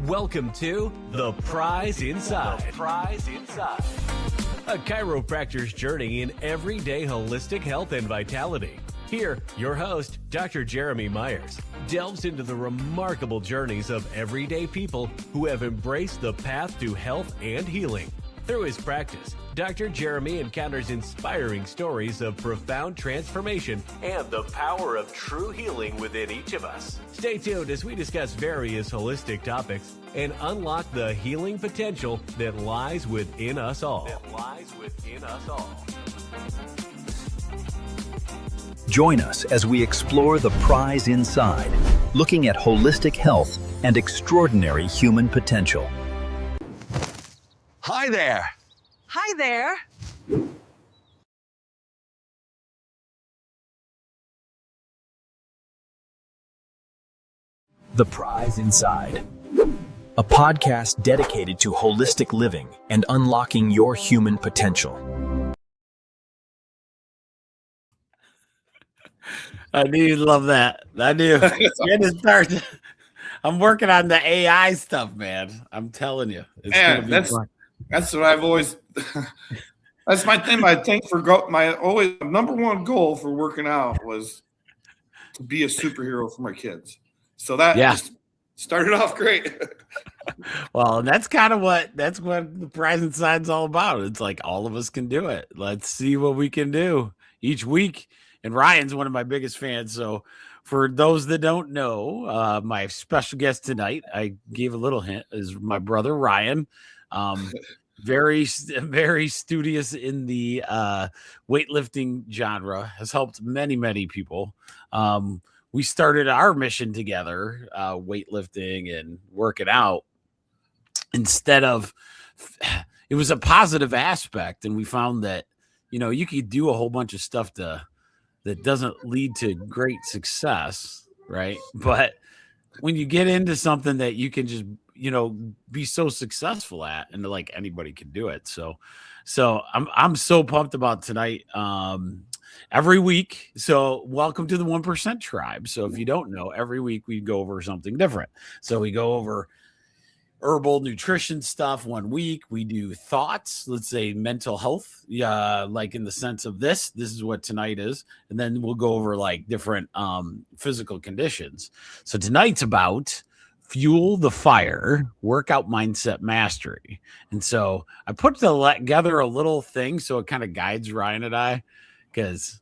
Welcome to The Prize Inside. The Prize Inside. A chiropractor's journey in everyday holistic health and vitality. Here, your host, Dr. Jeremy Myers, delves into the remarkable journeys of everyday people who have embraced the path to health and healing. Through his practice, Dr. Jeremy encounters inspiring stories of profound transformation and the power of true healing within each of us. Stay tuned as we discuss various holistic topics and unlock the healing potential that lies within us all. Join us as we explore the prize inside, looking at holistic health and extraordinary human potential. Hi there. Hi there. The Prize Inside, a podcast dedicated to holistic living and unlocking your human potential. I knew you'd love that. I knew. I'm working on the AI stuff, man. I'm telling you. It's gonna be fun. That's what I've always. That's my thing. I think my always number one goal for working out was to be a superhero for my kids. So that just started off great. Well, that's what the Prize Inside's all about. It's like all of us can do it. Let's see what we can do each week. And Ryan's one of my biggest fans. So for those that don't know, my special guest tonight, I gave a little hint, is my brother Ryan. Very studious in the weightlifting genre, has helped many people. We started our mission together, weightlifting and working out. Instead of, it was a positive aspect, and we found that you could do a whole bunch of stuff that doesn't lead to great success, right? But when you get into something that you can just be so successful at, and like anybody can do it. So I'm so pumped about tonight. Every week. So welcome to the 1% tribe. So if you don't know, every week we go over something different. So we go over herbal nutrition stuff. 1 week we do thoughts, let's say mental health. Yeah. Like in the sense of this is what tonight is. And then we'll go over like different physical conditions. So tonight's about fuel the fire, workout mindset mastery. And so I put together a little thing so it kind of guides Ryan and I, because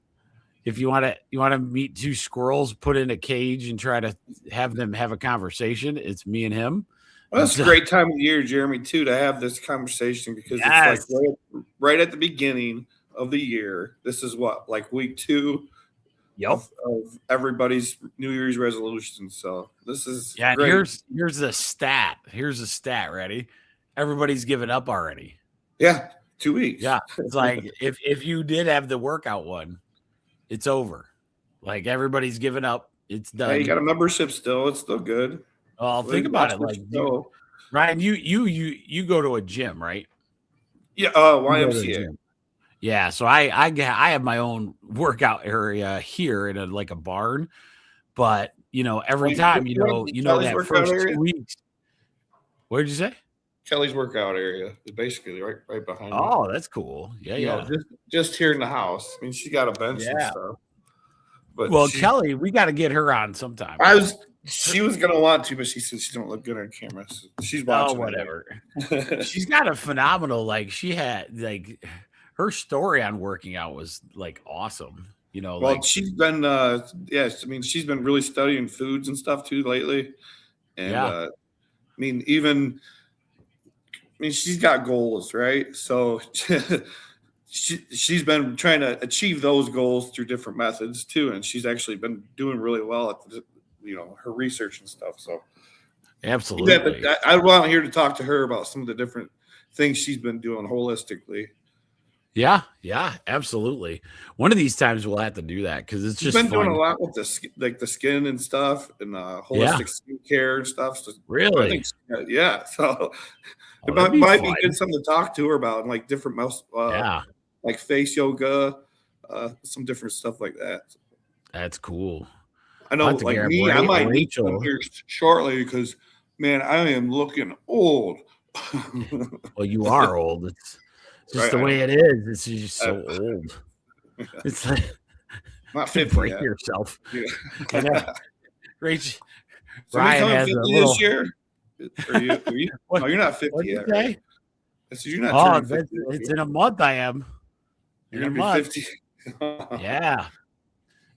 if you want to meet two squirrels put in a cage and try to have them have a conversation, it's me and him. Well, that's a great time of year, Jeremy, too, to have this conversation, because it's like right at the beginning of the year. This is like week 2 of everybody's New Year's resolution. So this is great. Here's the stat. Here's the stat. Ready? Everybody's given up already. Yeah, 2 weeks. Yeah, it's like if you did have the workout one, it's over. Like everybody's given up. It's done. Yeah, you got a membership still. It's still good. Well, think about it. Like Ryan, you go to a gym, right? Yeah, YMCA. Yeah, so I have my own workout area here in a barn, but every time that first 2 weeks. What did you say? Kelly's workout area is basically right behind me. Oh, that's cool. Yeah. Just here in the house. I mean, she got a bench and stuff. But Kelly, we got to get her on sometime. She was gonna want to, but she said she don't look good on camera. So she's watching. Oh, whatever. She's got a phenomenal. She had her story on working out was awesome. She's been she's been really studying foods and stuff too lately. And she's got goals, right? So she's been trying to achieve those goals through different methods too, and she's actually been doing really well at her research and stuff. So absolutely, I want here to talk to her about some of the different things she's been doing holistically. Yeah, absolutely. One of these times we'll have to do that, because it's just been doing a lot with the skin and stuff, and holistic skincare and stuff. So really, So it might be good something to talk to her about, and different like face yoga, some different stuff like that. That's cool. I know, I might need some here shortly, because Man, I am looking old. Well, you are old. It's just the way it is. It's just so old. It's like not 50 break yet. yourself. Yeah. Rach, Ryan has 50 this year. Are you? What, you're not 50 yet. Right? So you're not. It's in a month. I am. You're gonna be 50. Yeah.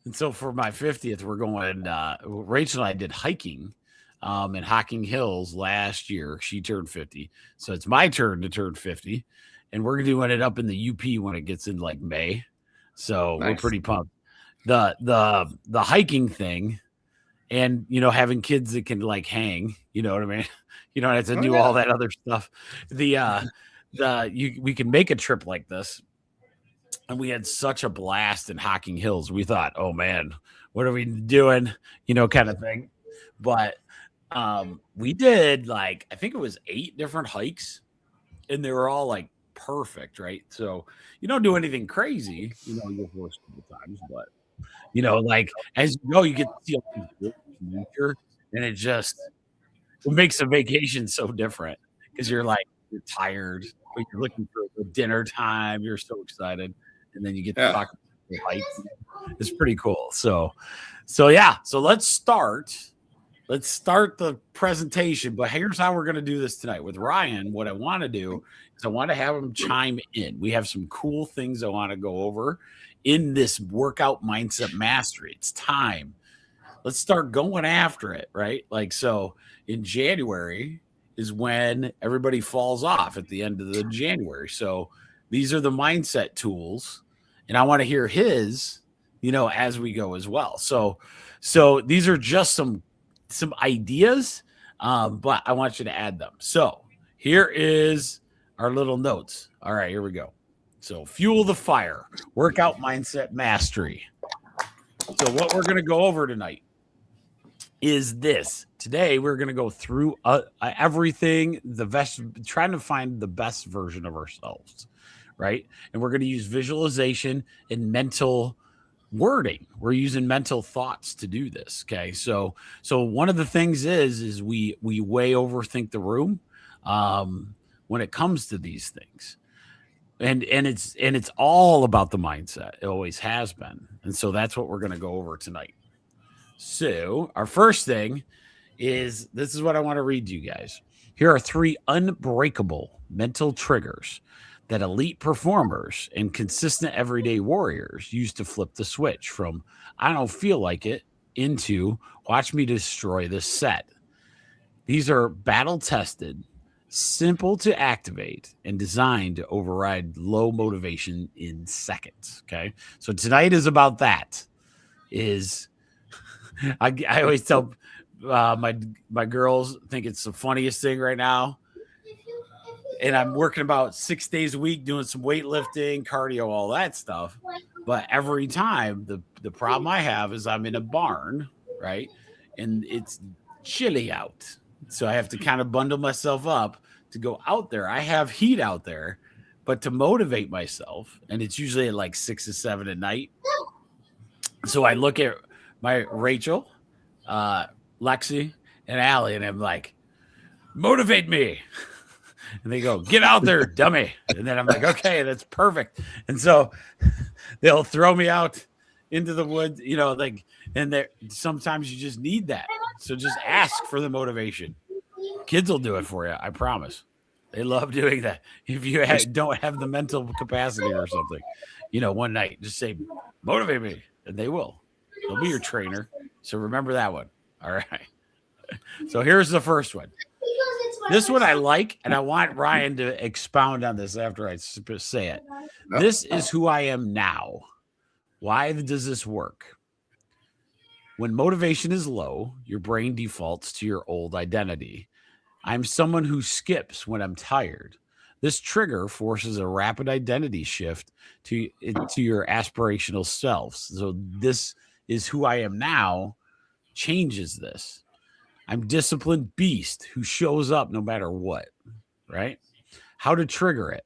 And so for my 50th, we're going. Rachel and I did hiking in Hocking Hills last year. She turned 50, so it's my turn to turn 50, and we're doing it up in the UP when it gets in like May. So nice. We're pretty pumped. The hiking thing, and having kids that can like hang. You know what I mean? You don't have to do all that other stuff. We can make a trip like this. And we had such a blast in Hocking Hills. We thought, oh man, what are we doing? Kind of thing. But we did I think it was 8 different hikes, and they were all like perfect, right? So you don't do anything crazy, you're forced a couple times, but as you go, you get to see all the nature, and it makes a vacation so different because you're tired, but you're looking for the dinner time. You're so excited. And then you get to talk about the hikes. It's pretty cool. So yeah. So let's start the presentation. But here's how we're going to do this tonight with Ryan. What I want to do is I want to have him chime in. We have some cool things I want to go over in this workout mindset mastery. It's time. Let's start going after it, right? So in January is when everybody falls off at the end of the January. So these are the mindset tools, and I want to hear his, as we go as well. So these are just some ideas, but I want you to add them. So here is our little notes. All right, here we go. So fuel the fire, workout mindset mastery. So what we're going to go over tonight is this. Today, we're going to go through everything, trying to find the best version of ourselves. Right. And we're going to use visualization and mental wording. We're using mental thoughts to do this. Okay. So one of the things is we way overthink the room when it comes to these things. And it's all about the mindset. It always has been. And so that's what we're going to go over tonight. So our first thing is, this is what I want to read to you guys. Here are 3 unbreakable mental triggers that elite performers and consistent everyday warriors use to flip the switch from I don't feel like it into watch me destroy this set. These are battle tested, simple to activate, and designed to override low motivation in seconds. Okay. So tonight is about that. I always tell my girls think it's the funniest thing right now. And I'm working about 6 days a week doing some weightlifting, cardio, all that stuff. But every time the problem I have is I'm in a barn, right? And it's chilly out. So I have to kind of bundle myself up to go out there. I have heat out there, but to motivate myself, and it's usually at 6 or 7 at night. So I look at my Rachel, Lexi, and Allie, and I'm like, motivate me. And they go, get out there, dummy. And then I'm like, okay, that's perfect. And so they'll throw me out into the woods, and sometimes you just need that. So just ask for the motivation. Kids will do it for you. I promise. They love doing that. If you don't have the mental capacity or something, one night, just say, motivate me. And they will. They'll be your trainer. So remember that one. All right. So here's the first one. This one I like, and I want Ryan to expound on this after I say it. This is who I am now. Why does this work? When motivation is low, your brain defaults to your old identity. I'm someone who skips when I'm tired. This trigger forces a rapid identity shift to your aspirational self. So this is who I am now changes this. I'm disciplined beast who shows up no matter what, right? How to trigger it.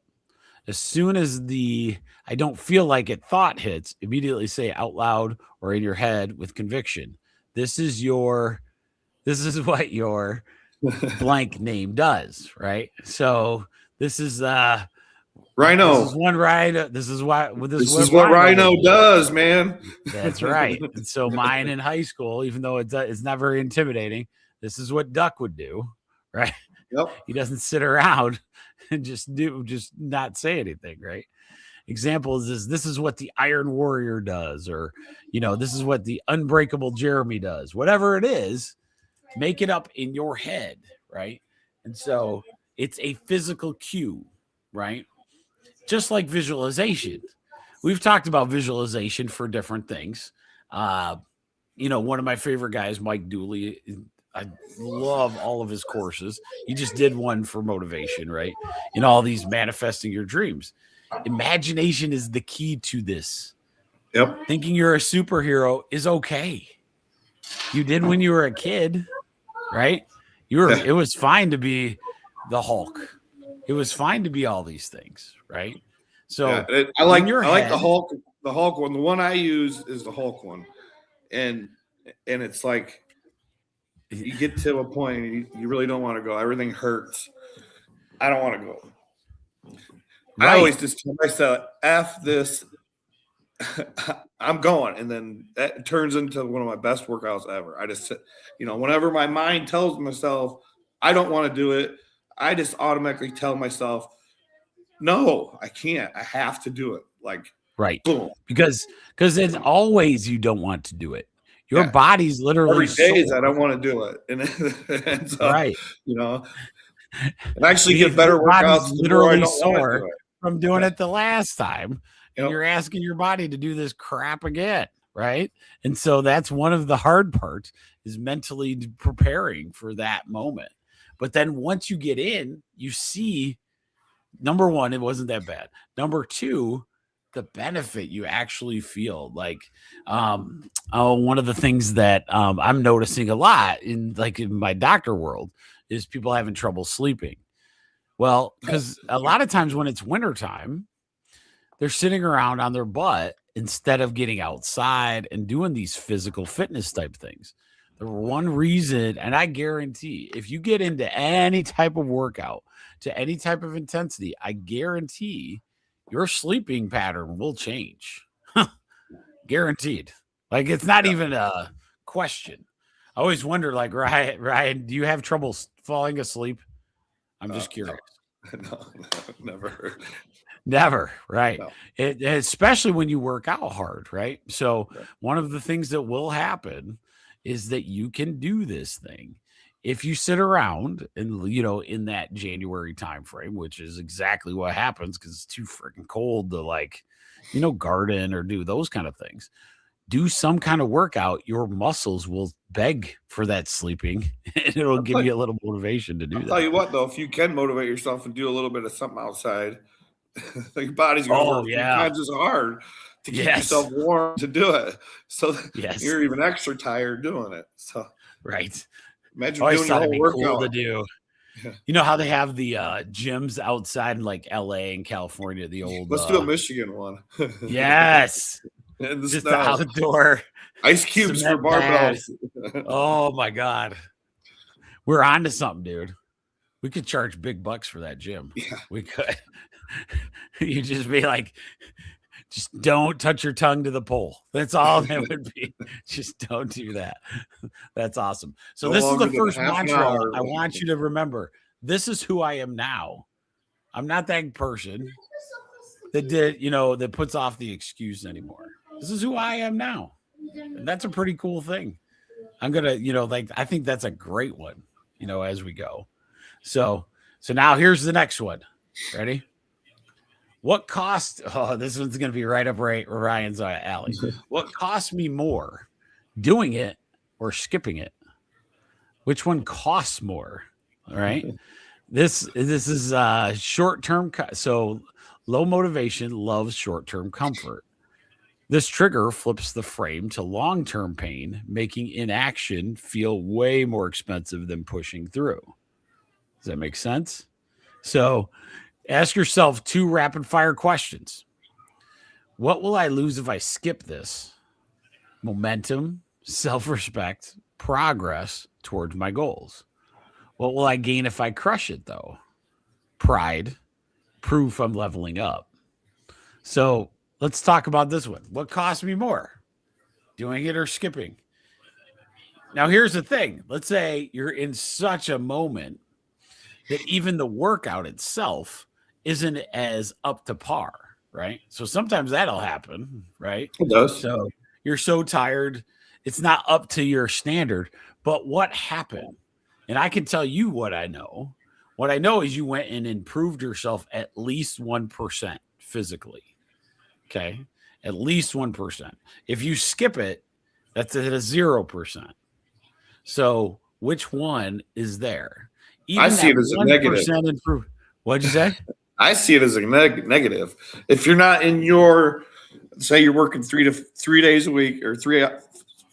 As soon as I don't feel like it thought hits, immediately say out loud or in your head with conviction. This is what your blank name does, right? So this is Rhino. This is one Rhino. This is what Rhino does, man. That's right. And so mine in high school, even though it's not very intimidating, this is what Duck would do, right? Yep. He doesn't sit around and just not say anything, right? Examples is this is what the Iron Warrior does, or this is what the Unbreakable Jeremy does. Whatever it is, make it up in your head, right? And so it's a physical cue, right? Just like visualization. We've talked about visualization for different things. One of my favorite guys, Mike Dooley, I love all of his courses. He just did one for motivation, right? All these manifesting your dreams. Imagination is the key to this. Yep. Thinking you're a superhero is okay. You did when you were a kid, right? It was fine to be the Hulk. It was fine to be all these things, right? So I like the Hulk. The Hulk one. The one I use is the Hulk one, and it's like you get to a point you really don't want to go. Everything hurts. I don't want to go. Right. I always just tell myself, "F this." I'm going, and then that turns into one of my best workouts ever. I just, whenever my mind tells myself I don't want to do it, I just automatically tell myself, no, I can't. I have to do it. Like, right. Boom. Because it's always you don't want to do it. Your body's literally every day I don't want to do it. And so, right. and actually get better workouts literally sore from doing it the last time. And you're asking your body to do this crap again, right? And so that's one of the hard parts is mentally preparing for that moment. But then once you get in, you see, number one, it wasn't that bad. Number two, the benefit you actually feel. Like, one of the things that I'm noticing a lot in my doctor world is people having trouble sleeping. Well, because a lot of times when it's wintertime, they're sitting around on their butt instead of getting outside and doing these physical fitness type things. The one reason, and I guarantee if you get into any type of workout to any type of intensity, I guarantee your sleeping pattern will change. Guaranteed. Like, it's not even a question. I always wonder, like, Ryan, do you have trouble falling asleep? I'm just curious. No, never. Never, right? No. Especially when you work out hard, right? So one of the things that will happen is that you can do this thing if you sit around and in that January time frame, which is exactly what happens because it's too freaking cold to garden or do those kind of things. Do some kind of workout. Your muscles will beg for that sleeping, and it'll give you a little motivation to do that. I'll tell you what, though, if you can motivate yourself and do a little bit of something outside, your body's going to work 3 times as hard to keep yourself warm to do it. So you're even extra tired doing it. So right. Imagine doing your whole workout. Cool to do. Yeah. You know how they have the gyms outside in like LA and California, the old let's do a Michigan one. Yes. Just the outdoor ice cubes for barbells. Oh my God. We're on to something, dude. We could charge big bucks for that gym. Yeah. We could. You just be like, just don't touch your tongue to the pole. That's all that would be. Just don't do that. That's awesome. So this is the first mantra I want you to remember. This is who I am now. I'm not that person that that puts off the excuse anymore. This is who I am now. And that's a pretty cool thing. I'm going to, I think that's a great one, as we go. So now here's the next one. Ready? What cost? Oh, this one's going to be right up Ryan's alley. What cost me more, doing it or skipping it? Which one costs more? All right. This is short-term. So low motivation loves short-term comfort. This trigger flips the frame to long-term pain, making inaction feel way more expensive than pushing through. Does that make sense? So ask yourself 2 rapid-fire questions. What will I lose if I skip this? Momentum, self-respect, progress towards my goals. What will I gain if I crush it, though? Pride, proof I'm leveling up. So let's talk about this one. What costs me more? Doing it or skipping? Now, here's the thing. Let's say you're in such a moment that even the workout itself isn't as up to par, right? So sometimes that'll happen, right? It does. So you're so tired, it's not up to your standard. But what happened? And I can tell you what I know. What I know is you went and improved yourself at least 1% physically. Okay. At least 1%. If you skip it, that's at a 0%. So which one is there? I see it as a negative. What'd you say? I see it as a negative. If you're not in your, say you're working 3 days a week or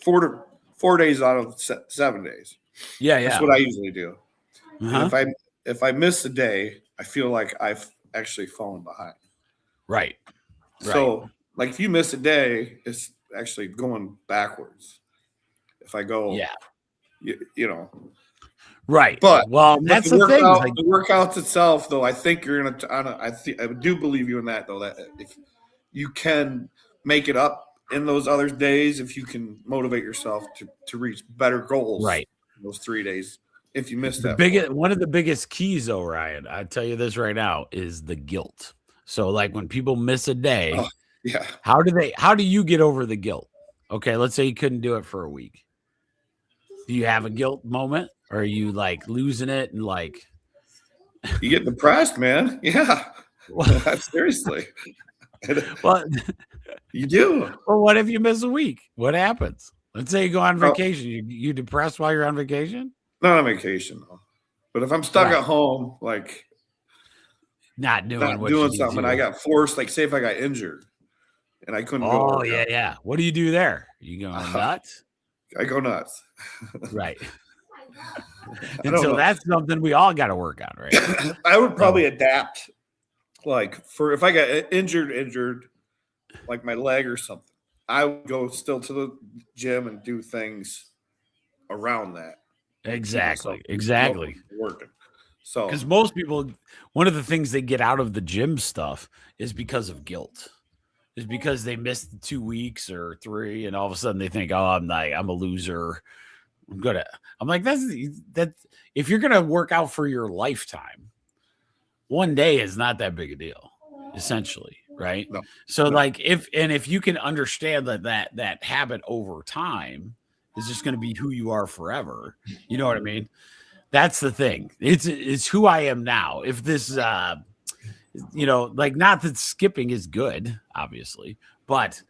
4 days out of 7 days. Yeah. That's what I usually do. If I miss a day, I feel like I've actually fallen behind. Right. So like if you miss a day, it's actually going backwards. If I go, you know. Right. But that's the thing. The workouts itself, though, I think you're gonna. I do believe you in that, though. That if you can make it up in those other days, if you can motivate yourself to reach better goals, right? In those 3 days, if you miss that, one of the biggest keys, though, Ryan, I tell you this right now, is the guilt. So, like when people miss a day, how do you get over the guilt? Okay, let's say you couldn't do it for a week. Do you have a guilt moment? Or are you like losing it and like you get depressed, man? Yeah. Seriously. Well, you do. Well, what if you miss a week? What happens? Let's say you go on vacation. You depressed while you're on vacation? Not on vacation, though. But if I'm stuck at home, like not doing something, and I got forced, like say if I got injured and I couldn't go. Oh, yeah. What do you do there? You going nuts? I go nuts. Right. And so that's something we all got to work on, right? I would probably adapt, like for if I got injured, like my leg or something, I would go still to the gym and do things around that. Exactly. Working. So because most people, one of the things they get out of the gym stuff is because of guilt. Is because they missed 2 weeks or 3, and all of a sudden they think, "Oh, I'm a loser." I'm like, that's if you're gonna work out for your lifetime, 1 day is not that big a deal, essentially, right? No. So like if you can understand that habit over time is just gonna be who you are forever, you know what I mean? That's the thing. It's who I am now. If this like not that skipping is good, obviously, but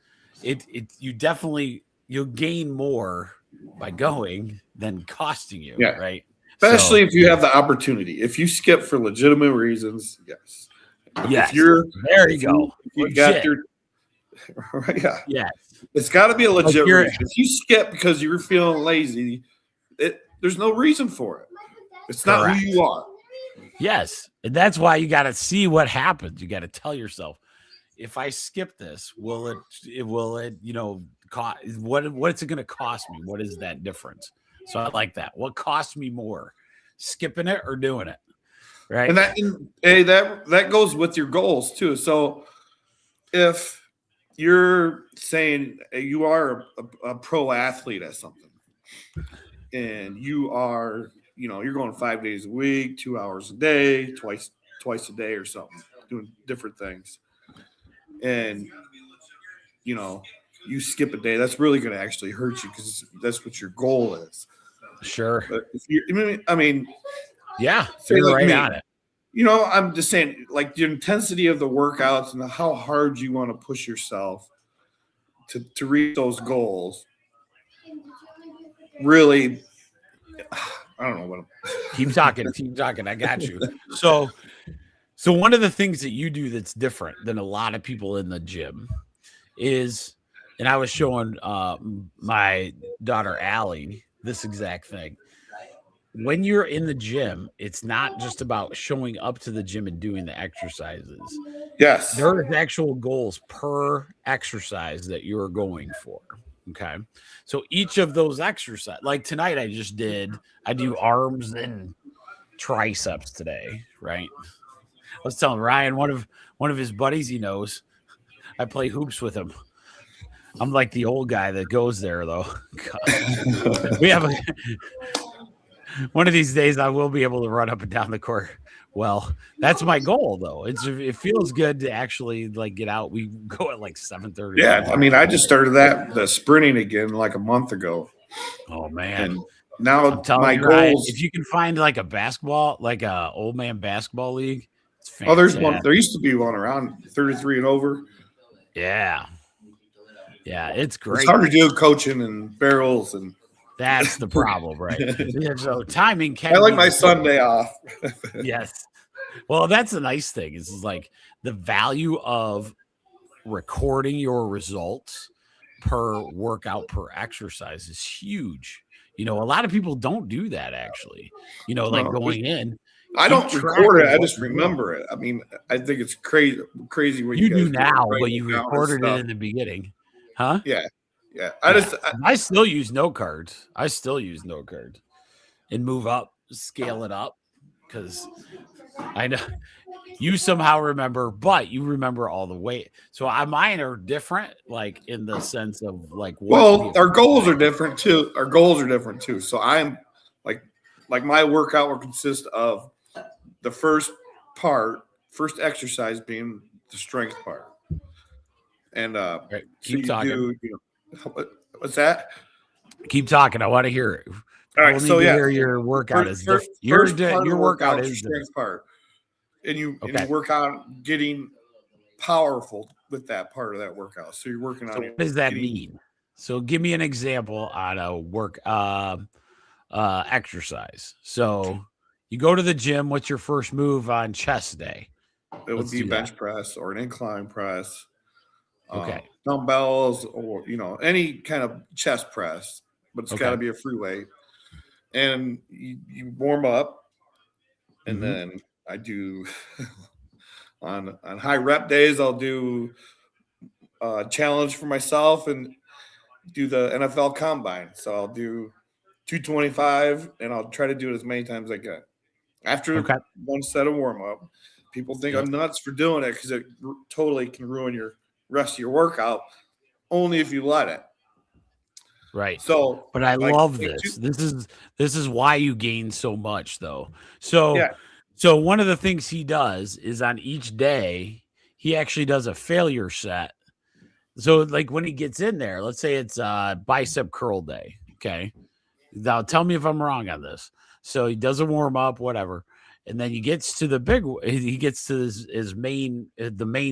you'll gain more by going than costing you, right? Especially if you have the opportunity. If you skip for legitimate reasons, yes. Yes. There you go. You got your right. Yeah. It's got to be a legit reason. If you skip because you're feeling lazy, there's no reason for it. It's not who you are. Yes. And that's why you got to see what happens. You got to tell yourself, if I skip this, will it, cost, what's it going to cost me? What is that difference? So I like that. What costs me more, skipping it or doing it? Right. And that goes with your goals too. So if you're saying you are a pro athlete at something and you are, you're going 5 days a week, 2 hours a day, twice a day or something, doing different things. And, you skip a day, that's really going to actually hurt you because that's what your goal is. Sure. But if you're you're right on it. I'm just saying, like the intensity of the workouts and how hard you want to push yourself to reach those goals. Really, I don't know what. Keep talking. I got you. So one of the things that you do that's different than a lot of people in the gym is, and I was showing my daughter Allie this exact thing. When you're in the gym, it's not just about showing up to the gym and doing the exercises. Yes. There are actual goals per exercise that you're going for. Okay. So each of those exercises, like tonight I do arms and triceps today, right? I was telling Ryan, one of his buddies he knows, I play hoops with him. I'm like the old guy that goes there though. We have one of these days I will be able to run up and down the court. Well, that's my goal though. It feels good to actually like get out. We go at like 7:30. Yeah, I mean, I just started the sprinting again like a month ago. Oh man. And now my goals. Ryan, if you can find like a basketball, like a old man basketball league, it's fantastic. Oh, there's one. There used to be one around 33 and over. Yeah. Yeah, it's great. It's hard to do coaching and barrels, and that's the problem, right? Yeah, so timing can. I like my Sunday off. Yes. Well, that's the nice thing is like the value of recording your results per workout per exercise is huge. A lot of people don't do that actually. Like going in. I don't record it. I just remember it. I mean, I think it's crazy what you do now, but you recorded it in the beginning. Huh? Yeah. I still use note cards. And move up, scale it up because I know you somehow remember, but you remember all the weight. So mine are different, like in the sense of like. Our goals are different too. So I'm like my workout will consist of the first exercise being the strength part. And right. Keep talking. What's that? Keep talking. I want to hear it. All right. So hear your workout is different. Your workout is strength part, and you work on getting powerful with that part of that workout. So you're working on. What does that mean? So give me an example on a work exercise. So you go to the gym. What's your first move on chest day? It would be bench press or an incline press. Okay. Dumbbells or any kind of chest press, but it's got to be a free weight. And you warm up, and then I do on high rep days I'll do a challenge for myself and do the NFL combine. So I'll do 225 and I'll try to do it as many times as I can. After one set of warm up, people think I'm nuts for doing it because it totally can ruin your rest of your workout only if you let it. Right. So, but I love this. This is why you gain so much though. So one of the things he does is on each day, he actually does a failure set. So like when he gets in there, let's say it's bicep curl day. Okay. Now tell me if I'm wrong on this. So he does a warm up, whatever. And then he gets to his main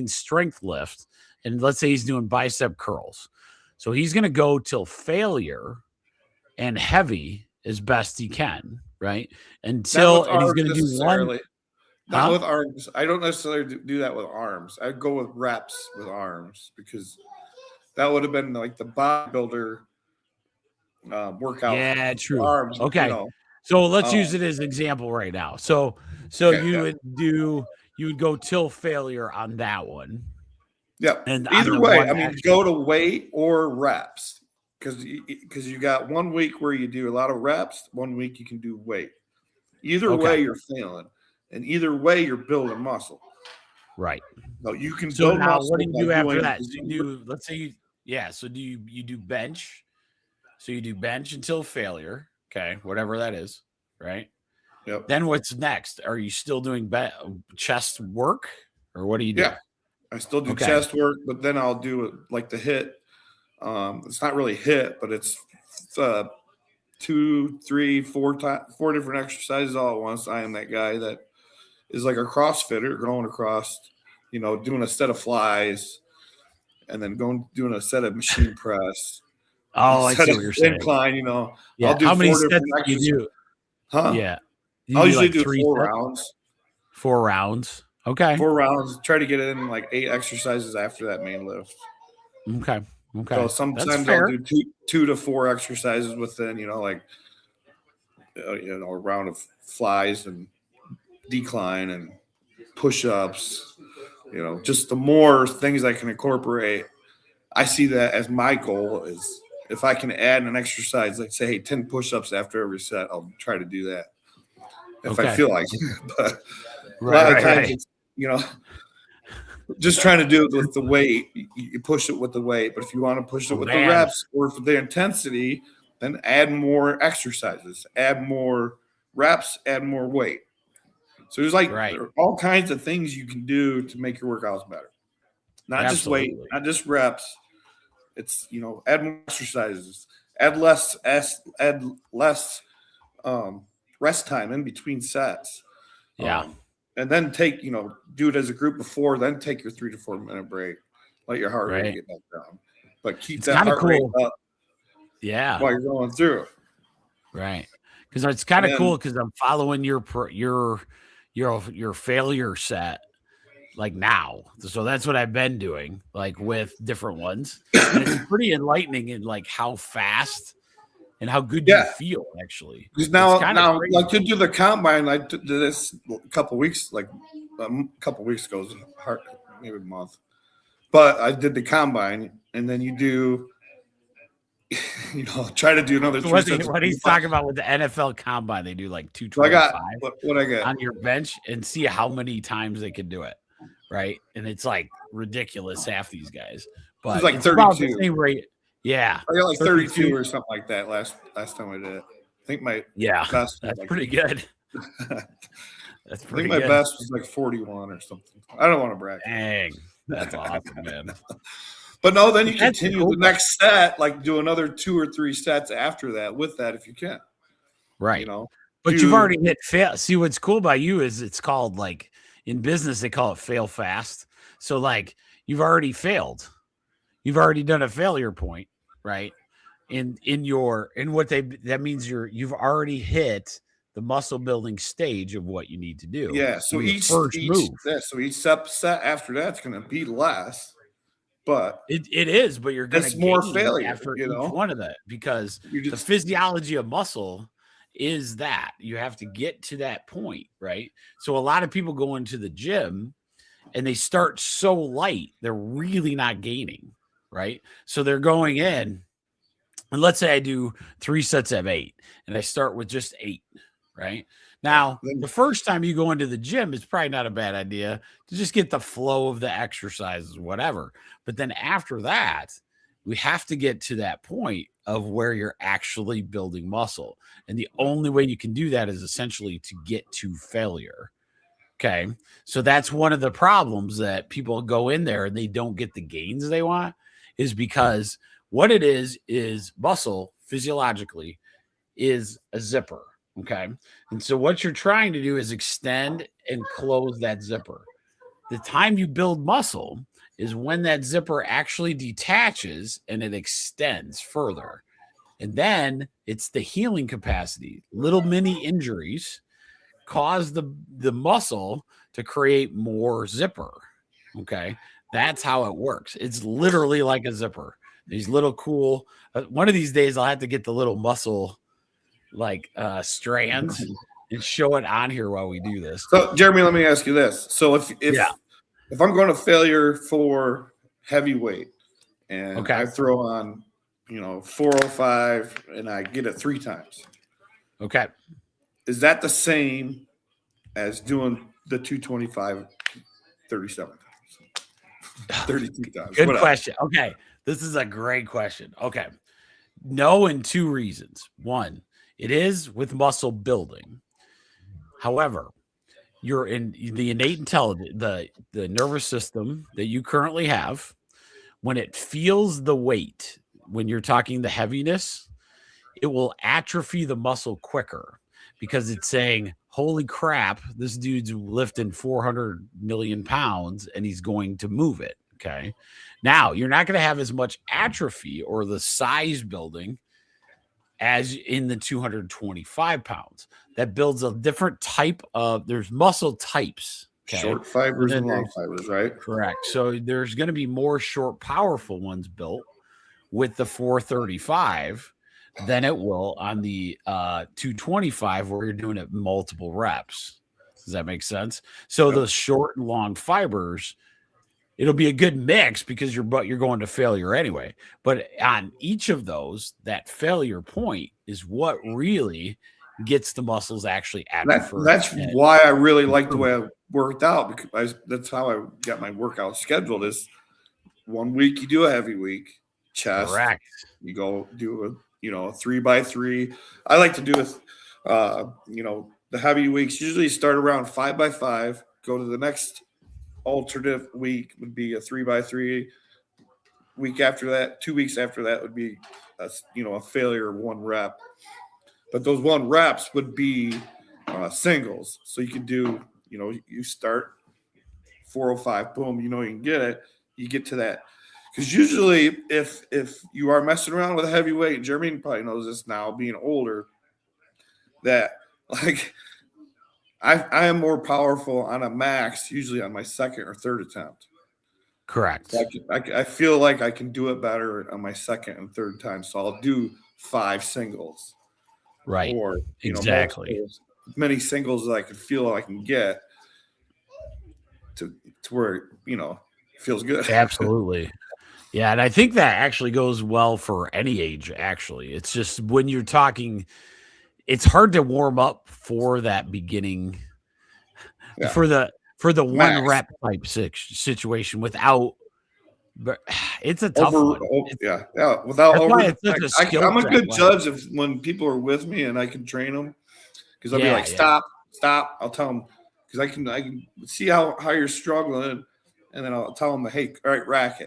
strength lift. And let's say he's doing bicep curls. So he's going to go till failure and heavy as best he can, right? And he's going to do one. Not with arms. I don't necessarily do that with arms. I go with reps with arms because that would have been like the bodybuilder workout. Yeah, true. Arms, okay. So let's use it as an example right now. So you would go till failure on that one. Yeah. And either way, I mean, go to weight or reps because you got 1 week where you do a lot of reps. 1 week you can do weight. Either way, you're failing, and either way, you're building muscle. Right. No, you can. So now, what do you do after that? Let's say So do you do bench? So you do bench until failure. Okay, whatever that is. Right. Yep. Then what's next? Are you still doing chest work, or what do you do? Yeah. I still do chest work, but then I'll do it like the HIIT. It's not really HIIT, but it's 2, 3, 4 different exercises all at once. I am that guy that is like a CrossFitter going across, doing a set of flies and then doing a set of machine press. Oh, I see what you're saying. Incline, I'll do how many sets do you do? Huh? Yeah. I'll usually do 4 rounds. 4 rounds. Okay. 4 rounds. Try to get in like 8 exercises after that main lift. Okay. So sometimes I'll do 2 to 4 exercises within, a round of flies and decline and push-ups. Just the more things I can incorporate. I see that as my goal is if I can add an exercise, like say, hey, 10 push-ups after every set, I'll try to do that. if I feel like it. But a Right, lot of times it's, you know, just trying to do it with the weight. You push it with the weight, but if you want to push it with the reps or for the intensity, then add more exercises, add more reps, add more weight. So there's like there are all kinds of things you can do to make your workouts better. Not just weight, not just reps. It's, you know, add more exercises, add less rest time in between sets. Yeah. And then take, you know, do it as a group before, then take your 3 to 4 minute break. Let your heart rate get back down. But keep that heart rate up. Yeah. While you're going through. Right. Because it's kind of cool because I'm following your failure set like now. So that's what I've been doing, like with different ones. And it's pretty enlightening in like how fast and how good you feel, actually. Because now like to do the combine, I did this a couple weeks ago, maybe a month. But I did the combine, and then you do, you know, try to do another. What he's talking about with the NFL combine, they do like 225 what I got on your bench and see how many times they can do it, right? And it's like ridiculous, half these guys. But it's like it's 32. about the same rate. Yeah, I got like 32 or something like that last time I did it. I think my best that's like, pretty good. That's pretty good. I think my best was like 41 or something. I don't want to brag. Dang, that's awesome, man. But no, then you continue the next set, like do another 2 or 3 sets after that with that if you can. Right. You know, but you've already hit fail. See, what's cool about you is it's called, like, in business they call it fail fast. So like you've already failed. You've already done a failure point, right? That means you've already hit the muscle building stage of what you need to do. Yeah. So each set after that's going to be less, but it is. But you're going to more failure after each one of that, because the physiology of muscle is that you have to get to that point, right? So a lot of people go into the gym and they start so light, they're really not gaining. Right. So they're going in, and let's say I do 3 sets of 8 and I start with just 8. Right now, the first time you go into the gym, it's probably not a bad idea to just get the flow of the exercises, whatever. But then after that, we have to get to that point of where you're actually building muscle. And the only way you can do that is essentially to get to failure. Okay. So that's one of the problems that people go in there and they don't get the gains they want. Is because what it is muscle physiologically is a zipper. Okay. And so what you're trying to do is extend and close that zipper. The time you build muscle is when that zipper actually detaches and it extends further. And then it's the healing capacity. Little mini injuries cause the muscle to create more zipper. Okay. That's how it works. It's literally like a zipper. These little cool, one of these days I'll have to get the little muscle like strands and show it on here while we do this. So Jeremy, let me ask you this. So if I'm going to failure for heavyweight and I throw on, 405 and I get it 3 times. Okay. Is that the same as doing the 225 37 times? 32 times. Good question. Okay. This is a great question. Okay. No, in 2 reasons. One, it is with muscle building. However, you're in the innate intelligence, the nervous system that you currently have, when it feels the weight, when you're talking the heaviness, it will atrophy the muscle quicker because it's saying, holy crap, this dude's lifting 400 million pounds and he's going to move it. Okay. Now you're not going to have as much atrophy or the size building as in the 225 pounds. That builds a different type of, there's muscle types. Okay? Short fibers and long fibers, right? Correct. So there's going to be more short, powerful ones built with the 435 than it will on the 225 where you're doing it multiple reps. Does that make sense? So those short and long fibers, it'll be a good mix because you're going to failure anyway. But on each of those, that failure point is what really gets the muscles actually atrophied. That's why I really like the way I worked out, because that's how I got my workout scheduled. Is 1 week you do a heavy week, chest. Correct. You go do a 3x3. I like to do the heavy weeks usually start around 5x5. Go to the next alternative week would be a 3x3. Week after that, 2 weeks after that would be a failure of 1 rep. But those 1 reps would be singles. So you could do, you start 405, boom, you can get it. You get to that. Because usually if you are messing around with a heavy weight, Jeremy probably knows this now, being older, that like I am more powerful on a max usually on my second or third attempt. Correct. I feel like I can do it better on my second and third time. So I'll do 5 singles. Right. Or exactly. As many singles as I can feel I can get to where, it feels good. Absolutely. Yeah. And I think that actually goes well for any age, actually. It's just when you're talking, it's hard to warm up for that beginning for the max. 1 rep type situation without. But it's a tough one. Without over. I'm a good judge of when people are with me and I can train them, because I'll be like, stop. I'll tell them, because I can see how you're struggling, and then I'll tell them, hey, all right, rack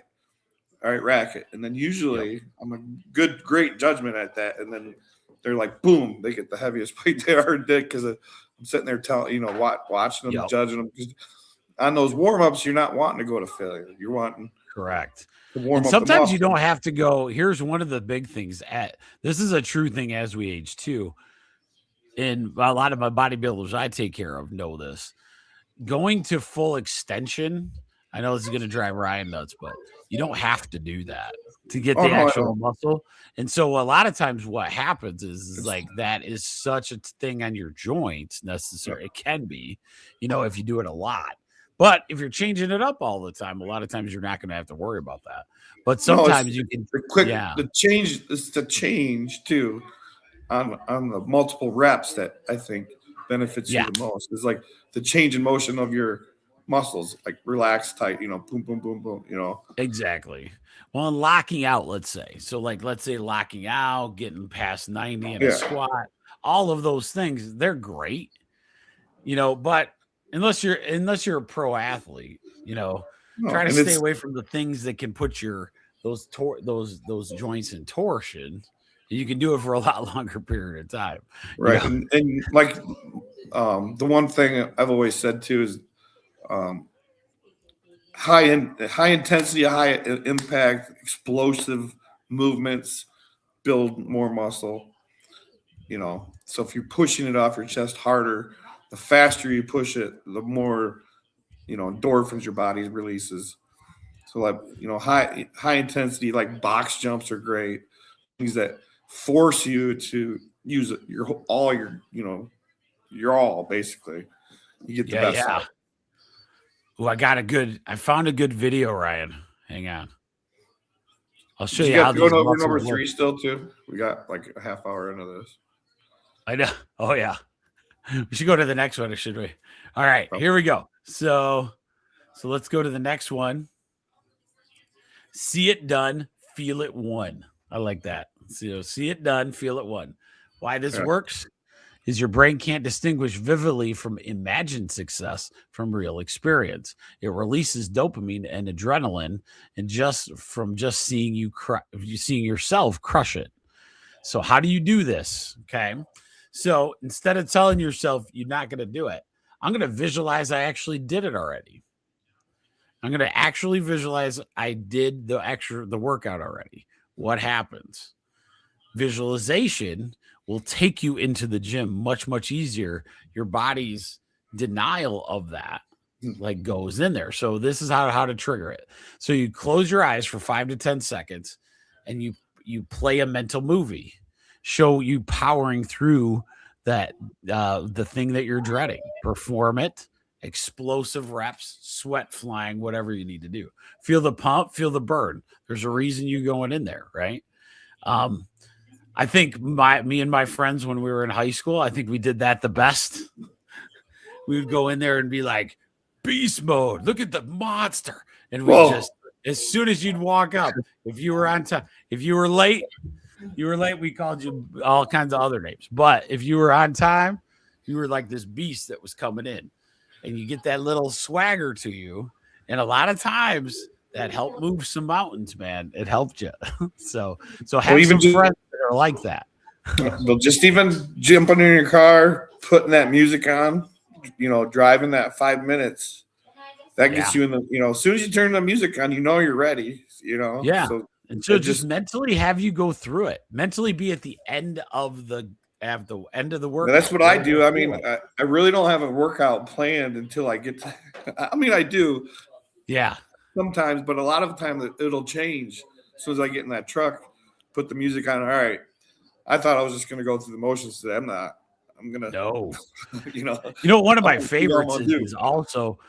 it. And then usually I'm a great judgment at that. And then they're like, boom, they get the heaviest weight they ever did, because I'm sitting there watching them, judging them. Because on those warm-ups, you're not wanting to go to failure. You're wanting correct. And sometimes you don't have to go. Here's one of the big things. This is a true thing as we age too. And a lot of my bodybuilders I take care of know this. Going to full extension, I know this is going to drive Ryan nuts, but you don't have to do that to get the actual muscle. And so a lot of times what happens is like that is such a thing on your joints necessary. It can be, if you do it a lot. But if you're changing it up all the time, a lot of times you're not going to have to worry about that. But sometimes you can the change too on the multiple reps that I think benefits you the most. Is like the change in motion of your muscles, like relaxed, tight, boom, boom, boom, boom, Exactly. Well, and locking out, let's say. So let's say locking out, getting past 90 in a squat, all of those things, they're great, but unless you're a pro athlete, try to stay away from the things that can put those joints in torsion. You can do it for a lot longer period of time. Right. And like the one thing I've always said too is high intensity, high impact, explosive movements build more muscle. So if you're pushing it off your chest harder, the faster you push it, the more endorphins your body releases. So like high intensity, like box jumps are great. Things that force you to use your all basically. You get the best. Yeah. Oh, I found a good video, Ryan. Hang on. I'll show you how these going over number 3 still too. We got like a half hour into this. I know. Oh yeah. We should go to the next one, should we? All right, here we go. So let's go to the next one. See it done, feel it won. I like that. So see it done, feel it won. Why this works is your brain can't distinguish vividly from imagined success from real experience. It releases dopamine and adrenaline, and just seeing seeing yourself crush it. So how do you do this? Okay. So instead of telling yourself you're not going to do it, I'm going to visualize I actually did it already. I'm going to actually visualize I did the workout already. What happens? Visualization will take you into the gym much, much easier. Your body's denial of that goes in there. So this is how to trigger it. So you close your eyes for 5 to 10 seconds and you play a mental movie. Show you powering through that, the thing that you're dreading. Perform it, explosive reps, sweat flying, whatever you need to do. Feel the pump, feel the burn. There's a reason you're going in there, right? I think me and my friends when we were in high school, I think we did that the best. We would go in there and be like, beast mode, look at the monster. And we just, as soon as you'd walk up, if you were on time, if you were late, we called you all kinds of other names. But if you were on time, you were like this beast that was coming in. And you get that little swagger to you. And a lot of times that helped move some mountains, man. It helped you. so have some friends that are like that. Well, just even jumping in your car, putting that music on, driving that 5 minutes, that gets you in the, as soon as you turn the music on, you're ready, Yeah. So just mentally have you go through it. Mentally be at the end of the work. That's what I do. I mean, I really don't have a workout planned until I get to, I do. Yeah. Sometimes, but a lot of the time it'll change as soon as I get in that truck, put the music on. All right. I thought I was just going to go through the motions today. I'm not. I'm going to. No. One of my favorites is also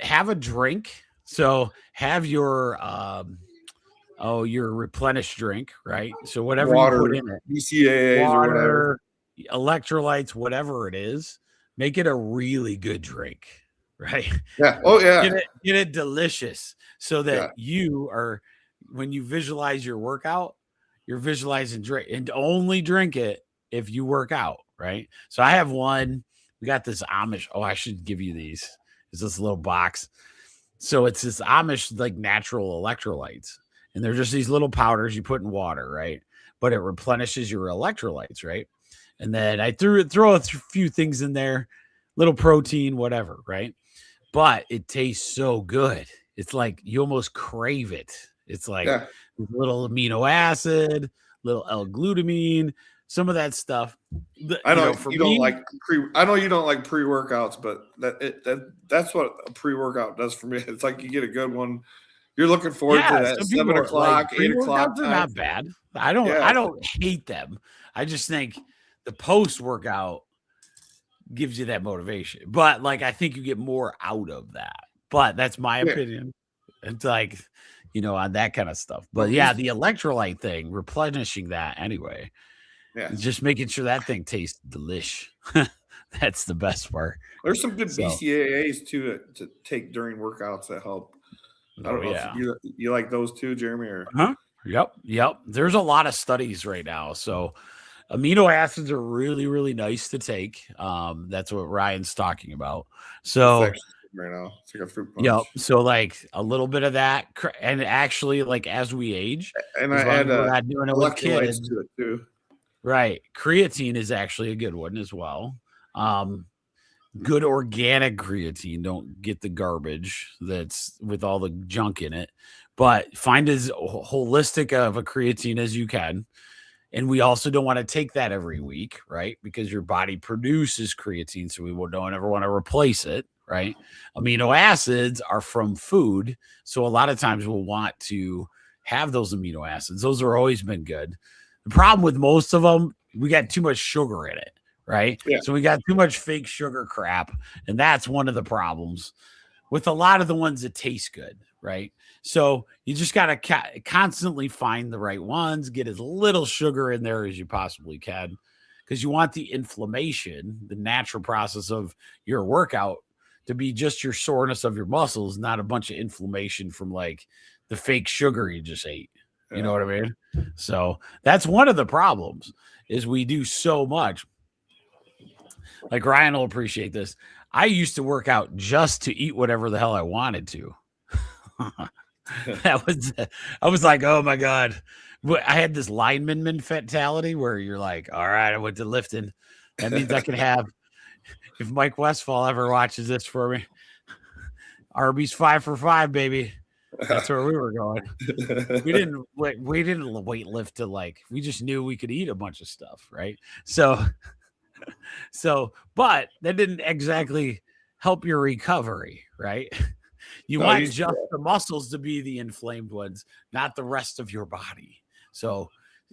have a drink. So have your replenished drink, right? So whatever water, you put in it, BCAAs water, or whatever, electrolytes, whatever it is, make it a really good drink, right? Yeah. Oh yeah. Get it delicious so that you are, when you visualize your workout, you're visualizing drink and only drink it if you work out, right? So I have one. We got this Amish. Oh, I should give you these. It's this little box. So it's this Amish like natural electrolytes. And they're just these little powders you put in water, right? But it replenishes your electrolytes, right? And then I throw a few things in there, little protein, whatever, right? But it tastes so good. It's like you almost crave it. It's like little amino acid, little L-glutamine, some of that stuff. I know you don't like pre-workouts, but that's what a pre-workout does for me. It's like you get a good one. You're looking forward to that 7 o'clock, 8 o'clock. They're not bad. I don't hate them. I just think the post-workout gives you that motivation. But like I think you get more out of that. But that's my opinion. It's like, on that kind of stuff. But yeah, the electrolyte thing, replenishing that anyway. Yeah. Just making sure that thing tastes delish. That's the best part. There's some good BCAAs too to take during workouts that help. I don't know if you like those too, Jeremy, or Yep. There's a lot of studies right now. So amino acids are really, really nice to take. That's what Ryan's talking about. So right now it's like a fruit punch. Yep. So like a little bit of that, and actually like as we age, and I add doing it with kids to it too. Right. Creatine is actually a good one as well. Good organic creatine. Don't get the garbage that's with all the junk in it, but find as holistic of a creatine as you can. And we also don't want to take that every week, right? Because your body produces creatine, so we don't ever want to replace it, right? Amino acids are from food, so a lot of times we'll want to have those amino acids. Those have always been good. The problem with most of them, we got too much sugar in it, right? Yeah. So we got too much fake sugar crap, and that's one of the problems with a lot of the ones that taste good, right? So you just got to constantly find the right ones, get as little sugar in there as you possibly can, because you want the inflammation, the natural process of your workout, to be just your soreness of your muscles, not a bunch of inflammation from like the fake sugar you just ate. You know what I mean? So that's one of the problems is we do so much. Like Ryan will appreciate this. I used to work out just to eat whatever the hell I wanted to. I was like, oh my God. I had this lineman mentality where you're like, all right, I went to lifting. That means I can have, if Mike Westfall ever watches this for me, Arby's 5 for 5, baby. That's where we were going. We didn't weight lift to like, we just knew we could eat a bunch of stuff, right? So, but that didn't exactly help your recovery, right? You want just the muscles to be the inflamed ones, not the rest of your body. So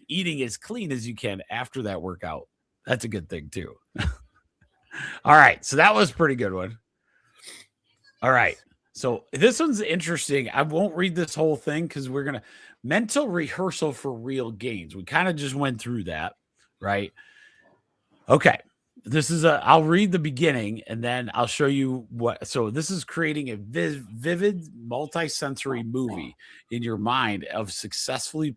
eating as clean as you can after that workout, that's a good thing too. All right. So that was a pretty good one. All right. So this one's interesting. I won't read this whole thing because we're going to mental rehearsal for real gains. We kind of just went through that, right? Okay. I'll read the beginning and then I'll show you what. So this is creating a vivid multi-sensory movie in your mind of successfully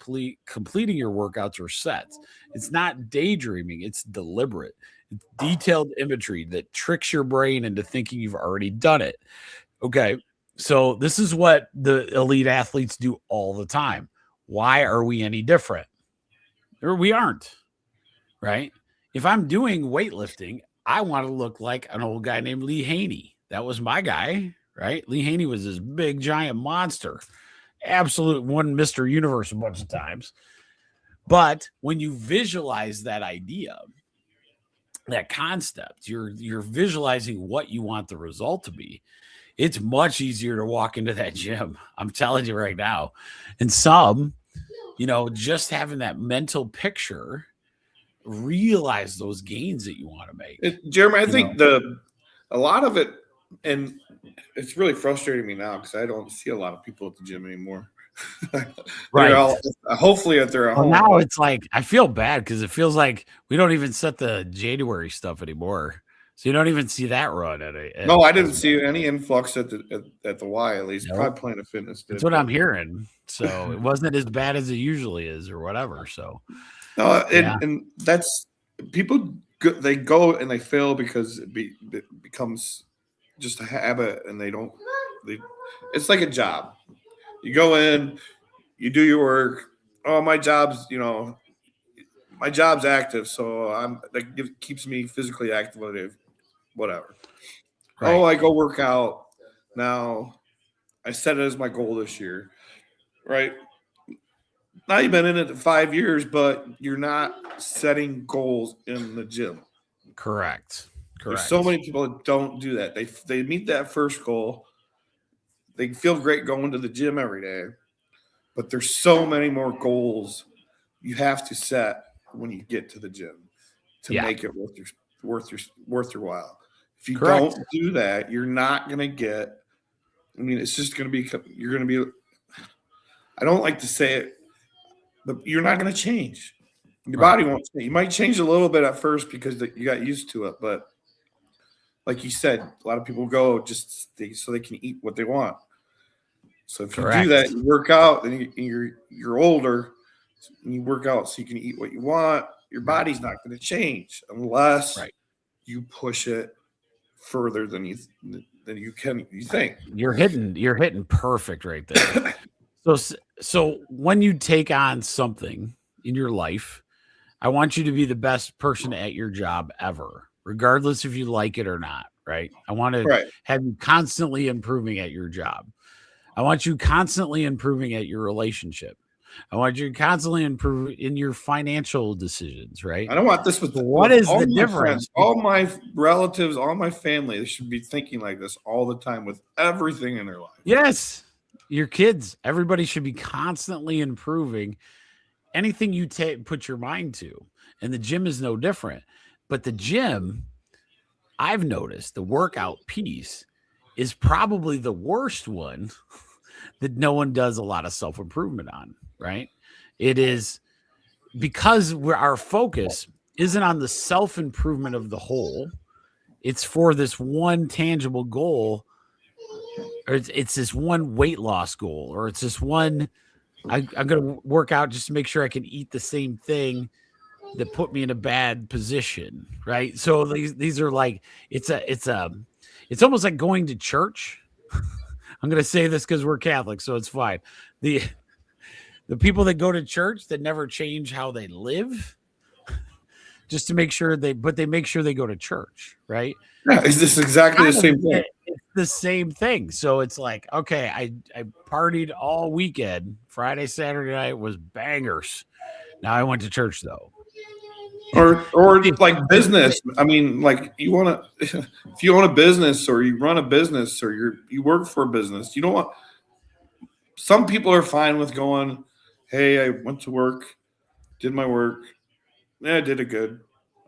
completing your workouts or sets. It's not daydreaming. It's deliberate. It's detailed imagery that tricks your brain into thinking you've already done it. Okay. So this is what the elite athletes do all the time. Why are we any different? Or we aren't, right? If I'm doing weightlifting, I want to look like an old guy named Lee Haney. That was my guy, right? Lee Haney was this big, giant monster. Absolute one Mr. Universe a bunch of times. But when you visualize that idea, that concept, you're visualizing what you want the result to be. It's much easier to walk into that gym. I'm telling you right now. And some, just having that mental picture, realize those gains that you want to make. Jeremy, I think a lot of it, and it's really frustrating me now because I don't see a lot of people at the gym anymore. Right. Hopefully if they're at home. Now it's like, I feel bad because it feels like we don't even set the January stuff anymore. So you don't even see that run No, I didn't see any influx at the Y, at least. Nope. Probably Planet Fitness did. That's what I'm hearing. So it wasn't as bad as it usually is or whatever. So no, and that's people. They go and they fail because it becomes just a habit, and it's like a job. You go in, you do your work. Oh, my job's active, so that keeps me physically active. Whatever. Right. Oh, I go work out. Now I set it as my goal this year. Right. Now you've been in it 5 years, but you're not setting goals in the gym. Correct. There's so many people that don't do that. They meet that first goal. They feel great going to the gym every day, but there's so many more goals you have to set when you get to the gym to make it worth your while. If you don't do that, you're not going to get. I mean, it's just going to be. You're going to be. I don't like to say it, but you're not going to change. Your body won't change. You might change a little bit at first because you got used to it, but like you said, a lot of people go just so they can eat what they want. So if you do that, you work out, and you're older, and you work out so you can eat what you want. Your body's not going to change unless you push it further than you think. You're hitting perfect right there. So when you take on something in your life, I want you to be the best person at your job ever, regardless if you like it or not, right? I want to have you constantly improving at your job. I want you constantly improving at your relationship. I want you to constantly improve in your financial decisions, right? I don't want this with what is the difference? Friends, all my relatives, all my family, they should be thinking like this all the time with everything in their life. Yes. Your kids, everybody should be constantly improving anything you put your mind to. And the gym is no different. But the gym, I've noticed the workout piece is probably the worst one that no one does a lot of self-improvement on, right? It is because our focus isn't on the self-improvement of the whole. It's for this one tangible goal, or it's this one weight loss goal, or it's this one, I'm going to work out just to make sure I can eat the same thing that put me in a bad position, right? So these are like, it's almost like going to church. I'm going to say this because we're Catholic, so it's fine. The people that go to church that never change how they live, just to make sure they make sure they go to church, right? Yeah, is this exactly the same thing? It's the same thing. So it's like, okay, I partied all weekend. Friday, Saturday night was bangers. Now I went to church though. Or like business. I mean, like if you own a business or you run a business or you work for a business, you don't want. Some people are fine with going, hey, I went to work, did my work. Yeah, I did it good.